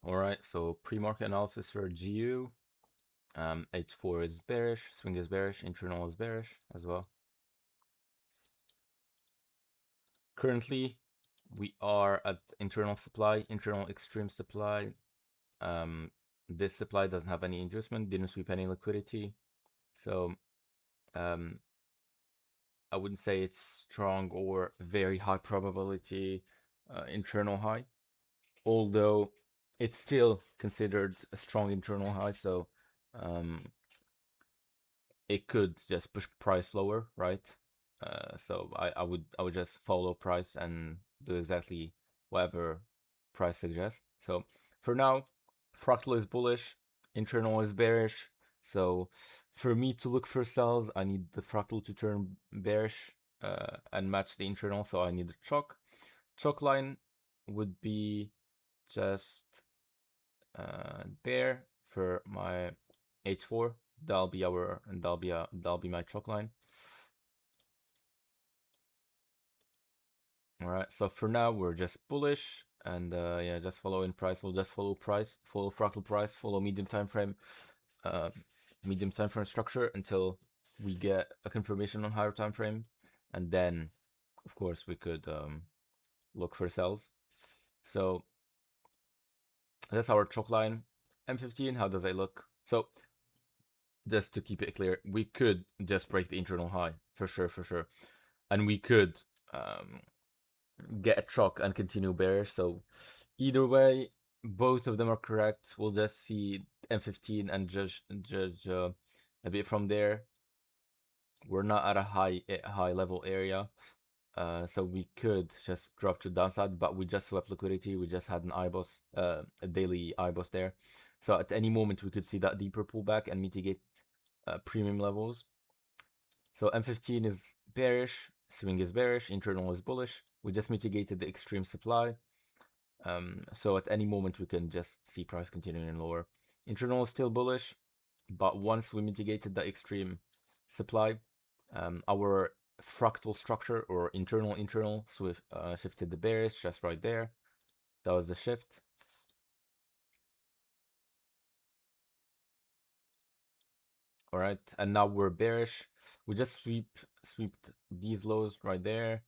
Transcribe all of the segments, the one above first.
All right, so pre-market analysis for GU. H4 is bearish, swing is bearish, internal is bearish as well. Currently, we are at internal supply, internal extreme supply. This supply doesn't have any inducement, didn't sweep any liquidity. So I wouldn't say it's strong or very high probability internal high, although it's still considered a strong internal high. So it could just push price lower, right? So I would just follow price and do exactly whatever price suggests. So for now, Fractal is bullish, internal is bearish. So for me to look for sells, I need the Fractal to turn bearish and match the internal. So I need a chalk. Chalk line would be just there for my H4. That'll be my chalk line. All right, so for now we're just bullish and yeah, just follow in price. We'll just follow price, follow fractal price, follow medium time frame structure until we get a confirmation on higher time frame, and then of course we could look for sells. So that's our chalk line. M15, how does it look? So just to keep it clear, we could just break the internal high for sure, and we could get a chalk and continue bearish. So either way, both of them are correct. We'll just see M15 and judge a bit from there. We're not at a high level area, so we could just drop to downside, but we just swept liquidity. We just had an IBOS, a daily IBOS there. So at any moment we could see that deeper pullback and mitigate premium levels. So M15 is bearish, swing is bearish, internal is bullish. We just mitigated the extreme supply. So at any moment we can just see price continuing lower. Internal is still bullish, but once we mitigated the extreme supply, our fractal structure or internal shifted the bearish just right there. That was the shift. All right, and now we're bearish. We just swept these lows right there.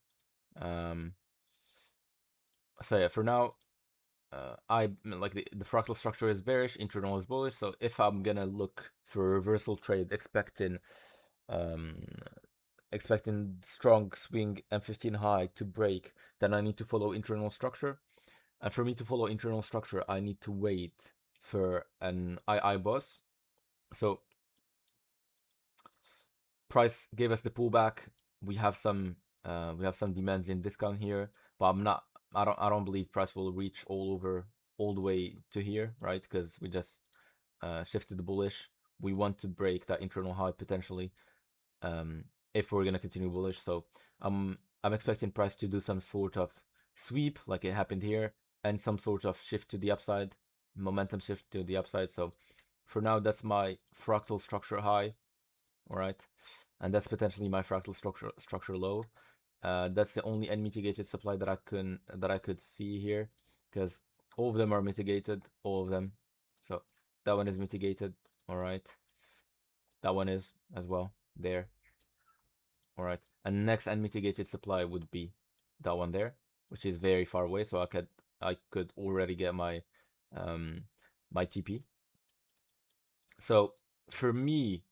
So yeah, for now, I like the fractal structure is bearish, internal is bullish. So if I'm gonna look for a reversal trade, um, expecting strong swing M15 high to break, then I need to follow internal structure. And for me to follow internal structure, I need to wait for an IBOS. So price gave us the pullback. We have some demands in discount here, but I don't believe price will reach all the way to here, right? Because we just shifted the bullish. We want to break that internal high potentially if we're gonna continue bullish. So I'm expecting price to do some sort of sweep like it happened here, and some sort of shift to the upside, momentum shift to the upside. So for now, that's my fractal structure high. All right, and that's potentially my fractal structure low. That's the only unmitigated supply that I could see here, because all of them are mitigated, all of them. So that one is mitigated. All right, that one is as well there. All right, and next unmitigated supply would be that one there, which is very far away. So I could already get my my TP. So for me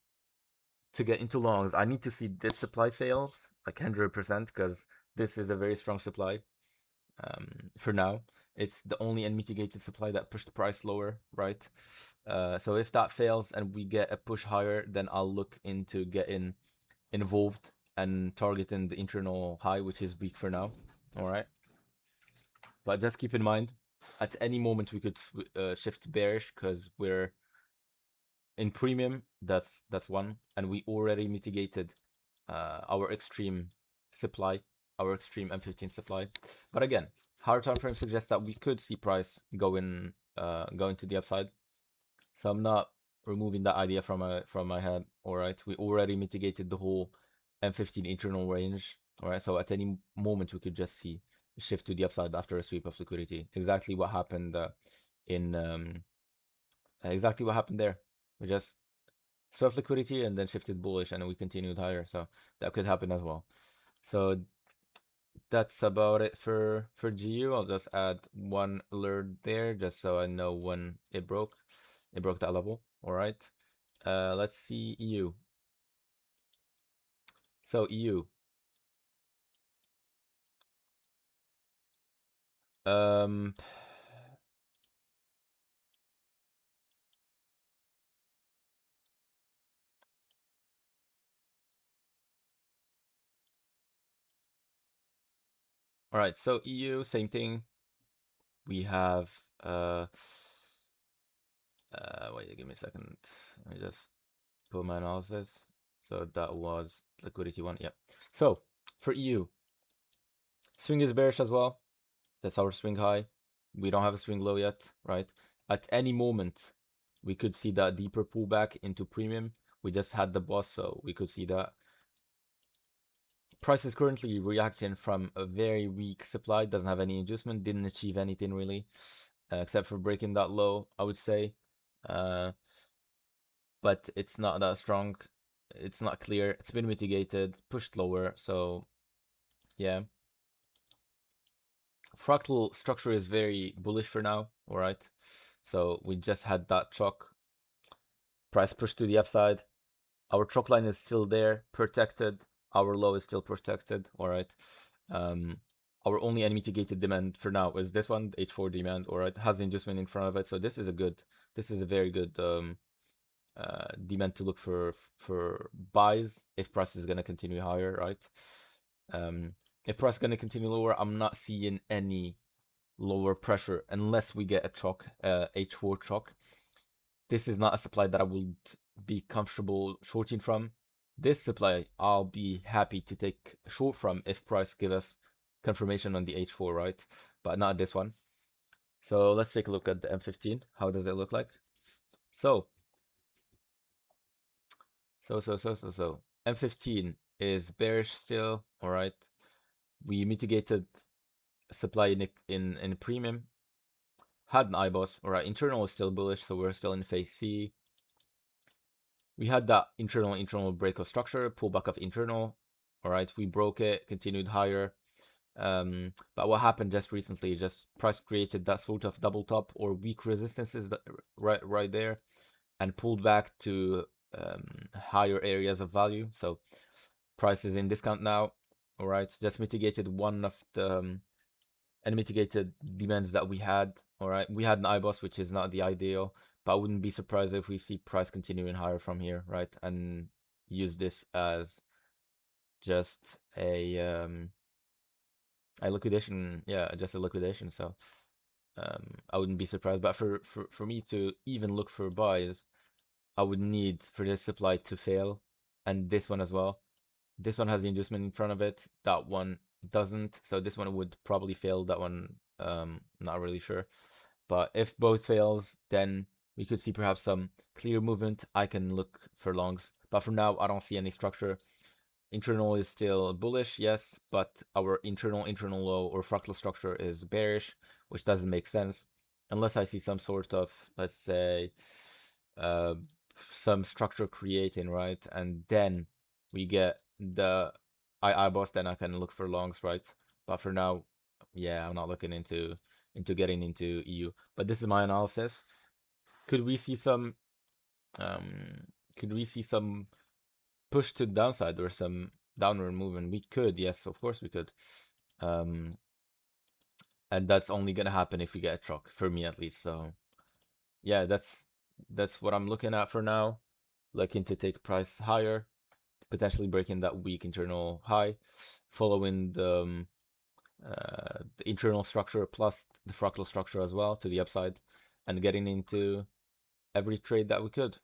to get into longs, I need to see this supply fails like 100%, because this is a very strong supply. For now, it's the only unmitigated supply that pushed the price lower, right? So if that fails and we get a push higher, then I'll look into getting involved and targeting the internal high, which is weak for now. All right, but just keep in mind, at any moment we could shift bearish because we're in premium. That's one, and we already mitigated our extreme supply, our extreme M15 supply. But again, higher time frame suggests that we could see price going to the upside. So I'm not removing that idea from my head. All right, we already mitigated the whole M15 internal range. All right, so at any moment we could just see a shift to the upside after a sweep of liquidity. Exactly what happened in exactly what happened there. We just swept liquidity and then shifted bullish, and we continued higher. So that could happen as well. So that's about it for GU. I'll just add one alert there just so I know when it broke. It broke that level. All right. Let's see EU. So EU. Um, all right. So EU, same thing. We have wait, give me a second. Let me just pull my analysis. So that was liquidity one. Yep. So for EU, swing is bearish as well. That's our swing high. We don't have a swing low yet, right? At any moment, we could see that deeper pullback into premium. We just had the boss, so we could see that. Price is currently reacting from a very weak supply, doesn't have any adjustment, didn't achieve anything really, except for breaking that low, I would say. But it's not that strong. It's not clear. It's been mitigated, pushed lower, so yeah. Fractal structure is very bullish for now, all right? So we just had that chalk. Price pushed to the upside. Our chalk line is still there, protected. Our low is still protected, all right? Our only unmitigated demand for now is this one, H4 demand, all right? Has the inducement in front of it, so this is a very good demand to look for buys if price is going to continue higher, right? If price is going to continue lower, I'm not seeing any lower pressure unless we get a chalk, H4 chalk. This is not a supply that I would be comfortable shorting from. This supply I'll be happy to take short from if price give us confirmation on the H4, right? But not this one. So let's take a look at the M15. How does it look like? So M15 is bearish still, all right? We mitigated supply in premium. Had an IBOS, all right? Internal is still bullish, so we're still in phase C. We had that internal break of structure, pullback of internal, all right? We broke it, continued higher. But what happened just recently, just price created that sort of double top or weak resistances that right there and pulled back to higher areas of value. So price is in discount now, all right? Just mitigated one of the unmitigated demands that we had, all right? We had an IBOS, which is not the ideal, but I wouldn't be surprised if we see price continuing higher from here, right? And use this as just a liquidation, yeah, just a liquidation. So I wouldn't be surprised. But for me to even look for buys, I would need for this supply to fail, and this one as well. This one has the inducement in front of it. That one doesn't. So this one would probably fail. That one, not really sure. But if both fails, then we could see perhaps some clear movement. I can look for longs. But for now, I don't see any structure. Internal is still bullish, yes, but our internal low or fractal structure is bearish, which doesn't make sense unless I see some sort of, let's say, uh, some structure creating, right? And then we get the IBOS, then I can look for longs, right? But for now, yeah, I'm not looking into getting into EU. But this is my analysis. Could we see some push to the downside or some downward movement? We could, yes, of course we could. And that's only gonna happen if we get a chalk, for me at least. So yeah, that's what I'm looking at for now. Looking to take price higher, potentially breaking that weak internal high, following the internal structure plus the fractal structure as well to the upside, and getting into every trade that we could.